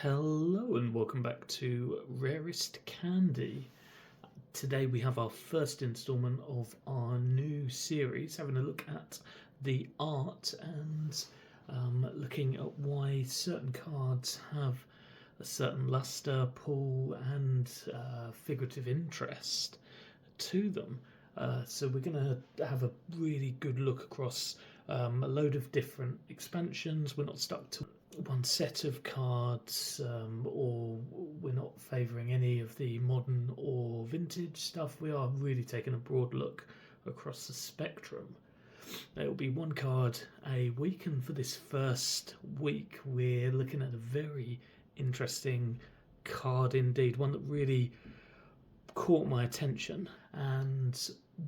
Hello and welcome back to Rarest Candy. Today we have our first instalment of our new series, having a look at the art and looking at why certain cards have a certain luster, pull and figurative interest to them. So we're going to have a really good look across a load of different expansions. We're not stuck to one set of cards, or we're not favouring any of the modern or vintage stuff. We are really taking a broad look across the spectrum. There will be one card a week, and for this first week we're looking at a very interesting card indeed, one that really caught my attention. And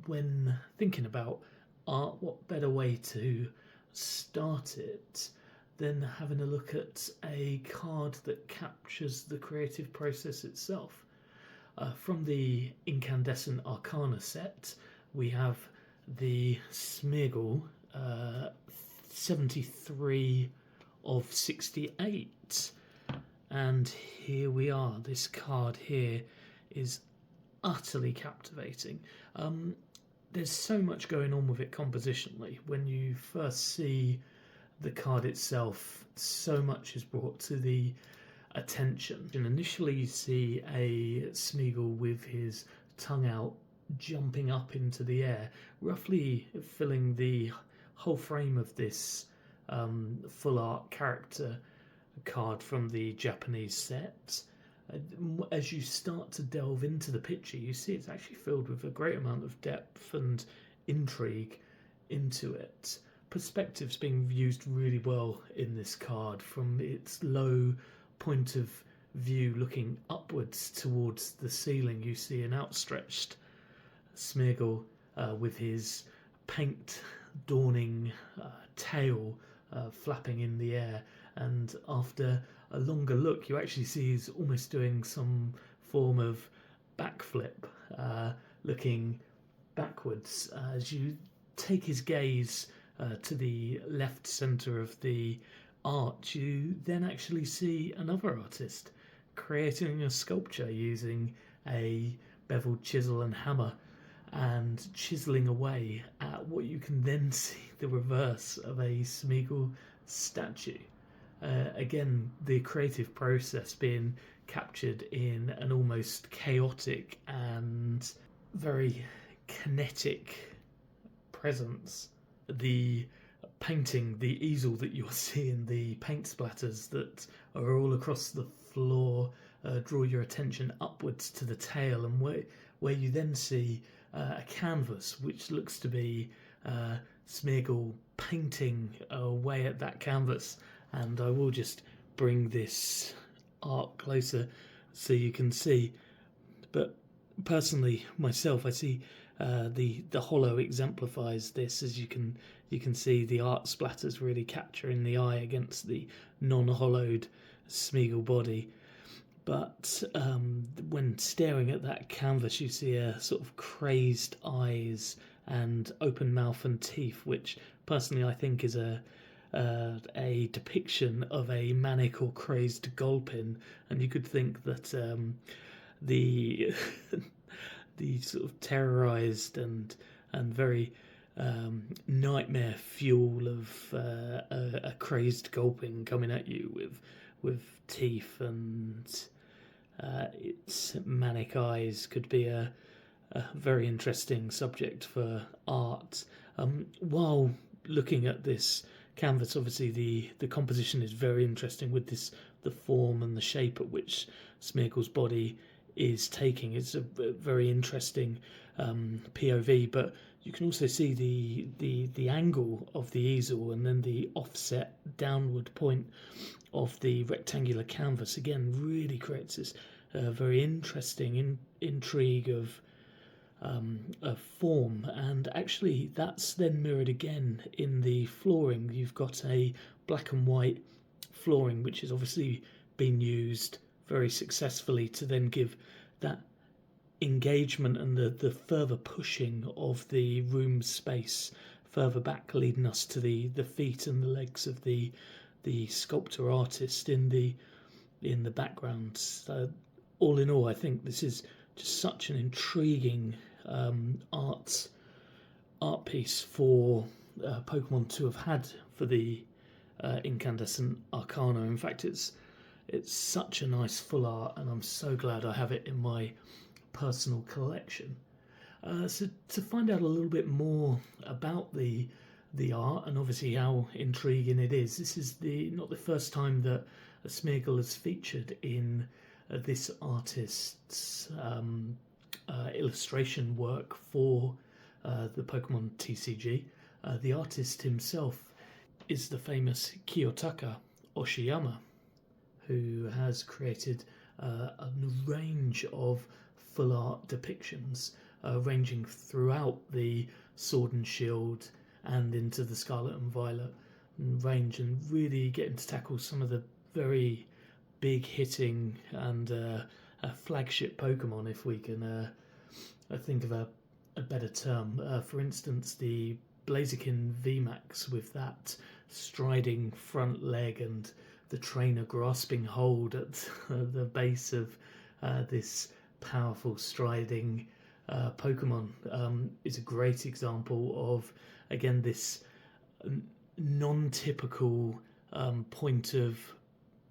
when thinking about art, what better way to start it than having a look at a card that captures the creative process itself. From the Incandescent Arcana set, we have the Smeargle 73 of 68. And here we are. This card here is utterly captivating. There's so much going on with it compositionally. When you first see the card itself, so much is brought to the attention. And initially you see a Smeargle with his tongue out, jumping up into the air, roughly filling the whole frame of this full art character card from the Japanese set. As you start to delve into the picture, you see it's actually filled with a great amount of depth and intrigue into it. Perspective's being used really well in this card. From its low point of view looking upwards towards the ceiling, you see an outstretched Smeargle with his paint dawning tail flapping in the air, and after a longer look you actually see he's almost doing some form of backflip, looking backwards. As you take his gaze to the left centre of the art, you then actually see another artist creating a sculpture using a beveled chisel and hammer and chiselling away at what you can then see the reverse of a Smeargle statue. Again, the creative process being captured in an almost chaotic and very kinetic presence. The painting, the easel that you're seeing, the paint splatters that are all across the floor draw your attention upwards to the tail, and where you then see a canvas which looks to be Smeargle painting away at that canvas. And I will just bring this art closer so you can see. But personally, myself, I see the hollow exemplifies this. As you can see, the art splatters really capturing the eye against the non-hollowed Smeargle body. But when staring at that canvas, you see a sort of crazed eyes and open mouth and teeth, which personally I think is a depiction of a manic or crazed gulpin. And you could think that the the sort of terrorized and very nightmare fuel of a crazed gulping coming at you with teeth and its manic eyes could be a very interesting subject for art. While looking at this canvas, obviously the composition is very interesting with the form and the shape at which Smeargle's body is taking. It's a very interesting POV, but you can also see the angle of the easel and then the offset downward point of the rectangular canvas again really creates this very interesting intrigue of form. And actually that's then mirrored again in the flooring. You've got a black and white flooring which has obviously been used very successfully to then give that engagement and the further pushing of the room space further back, leading us to the feet and the legs of the sculptor artist in the in the background. So all in all, I think this is just such an intriguing art piece for Pokemon to have had for the Incandescent Arcana. In fact, it's such a nice full art, and I'm so glad I have it in my personal collection. So to find out a little bit more about the art and obviously how intriguing it is, this is not the first time that a Smeargle has featured in this artist's illustration work for the Pokemon TCG. The artist himself is the famous Kiyotaka Oshiyama, who has created a range of full art depictions ranging throughout the Sword and Shield and into the Scarlet and Violet range, and really getting to tackle some of the very big hitting and flagship Pokemon, if we can think of a better term. For instance, the Blaziken VMAX with that striding front leg and the trainer grasping hold at the base of this powerful striding Pokemon is a great example of, again, this non-typical point of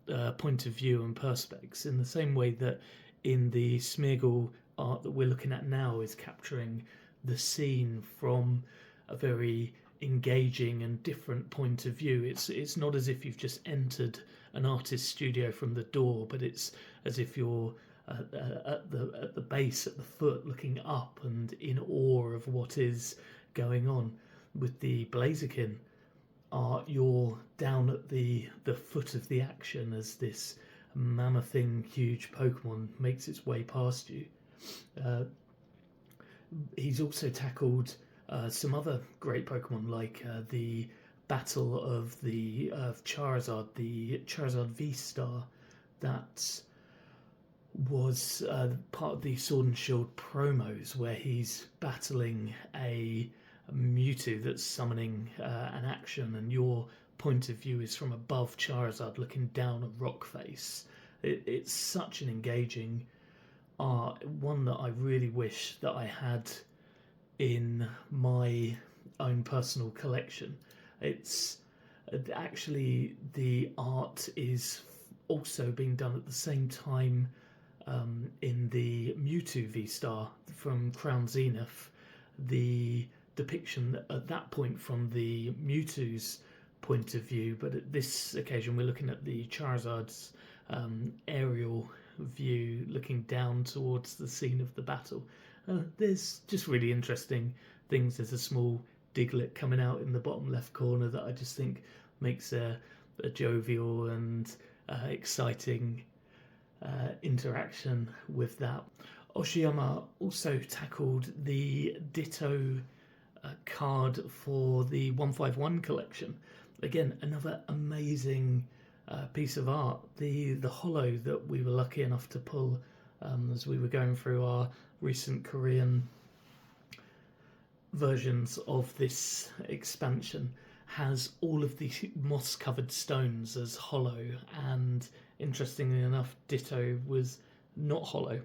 view and perspex, in the same way that in the Smeargle art that we're looking at now is capturing the scene from a very engaging and different point of view. It's not as if you've just entered an artist's studio from the door, but it's as if you're at the base, at the foot, looking up and in awe of what is going on. With the Blaziken art, you're down at the foot of the action as this mammothing huge Pokemon makes its way past you. He's also tackled some other great Pokemon, like the battle of Charizard, the Charizard V-Star, that was part of the Sword and Shield promos, where he's battling a Mewtwo that's summoning an action, and your point of view is from above Charizard looking down a rock face. It's such an engaging art, one that I really wish that I had in my own personal collection. It's actually, the art is also being done at the same time in the Mewtwo V-Star from Crown Zenith. The depiction at that point from the Mewtwo's point of view, but at this occasion we're looking at the Charizard's aerial view, looking down towards the scene of the battle. There's just really interesting things. There's a small Diglett coming out in the bottom left corner that I just think makes a jovial and exciting interaction with that. Oshiyama also tackled the Ditto card for the 151 collection. Again, another amazing piece of art. The holo that we were lucky enough to pull as we were going through our recent Korean versions of this expansion has all of the moss-covered stones as holo, and interestingly enough, Ditto was not holo,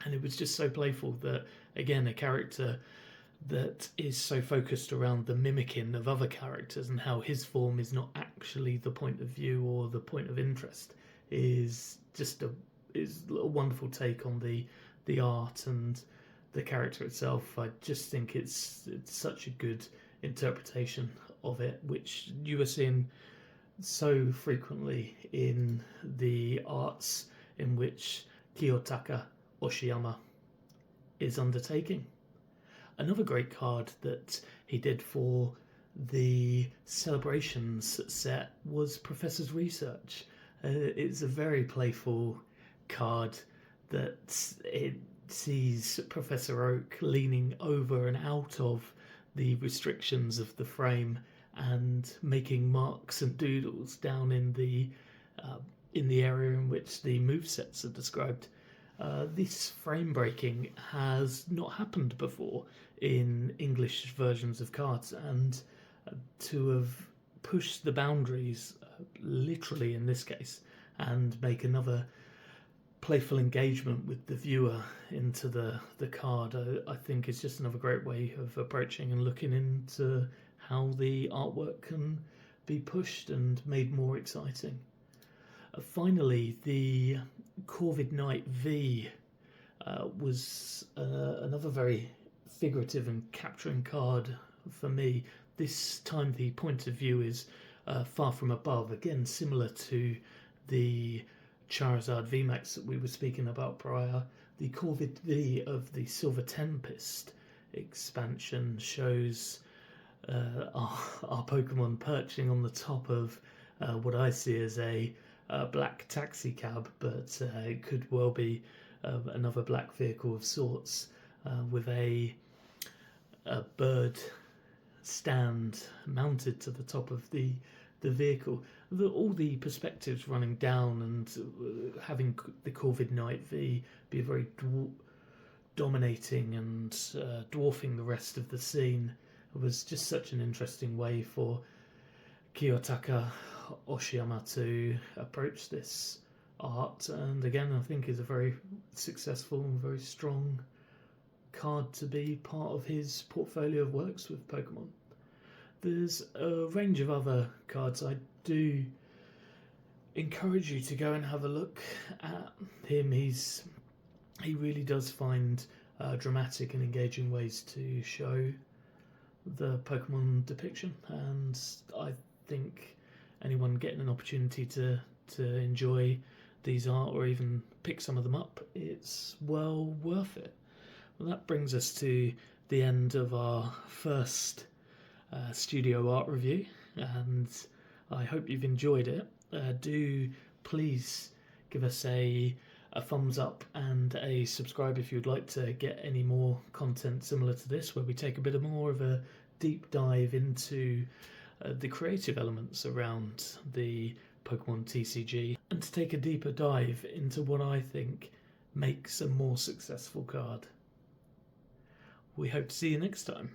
and it was just so playful that, again, a character that is so focused around the mimicking of other characters and how his form is not actually the point of view or the point of interest is just a wonderful take on the art and the character itself. I just think it's such a good interpretation of it, which you are seeing so frequently in the arts in which Kiyotaka Oshiyama is undertaking. Another great card that he did for the Celebrations set was Professor's Research. It's a very playful card that it sees Professor Oak leaning over and out of the restrictions of the frame and making marks and doodles down in the area in which the movesets are described. This frame breaking has not happened before in English versions of cards, and to have pushed the boundaries, literally in this case, and make another playful engagement with the viewer into the card, I think is just another great way of approaching and looking into how the artwork can be pushed and made more exciting. Finally, the Corvid Knight V was another very figurative and capturing card for me. This time the point of view is far from above, again similar to the Charizard VMAX that we were speaking about prior. The Corvid V of the Silver Tempest expansion shows our Pokemon perching on the top of what I see as a black taxi cab, but it could well be another black vehicle of sorts, with a bird stand mounted to the top of the vehicle. All the perspectives running down and having the Corvid Knight V be very dominating and dwarfing the rest of the scene was just such an interesting way for Kiyotaka Oshiyama to approach this art, and again I think is a very successful and very strong card to be part of his portfolio of works with Pokemon. There's a range of other cards. I do encourage you to go and have a look at him. He really does find dramatic and engaging ways to show the Pokemon depiction, and I think anyone getting an opportunity to enjoy these art or even pick some of them up, it's well worth it. Well, that brings us to the end of our first studio art review, and I hope you've enjoyed it. Do please give us a thumbs up and a subscribe if you'd like to get any more content similar to this, where we take a bit more of a deep dive into the creative elements around the Pokemon TCG, and to take a deeper dive into what I think makes a more successful card. We hope to see you next time.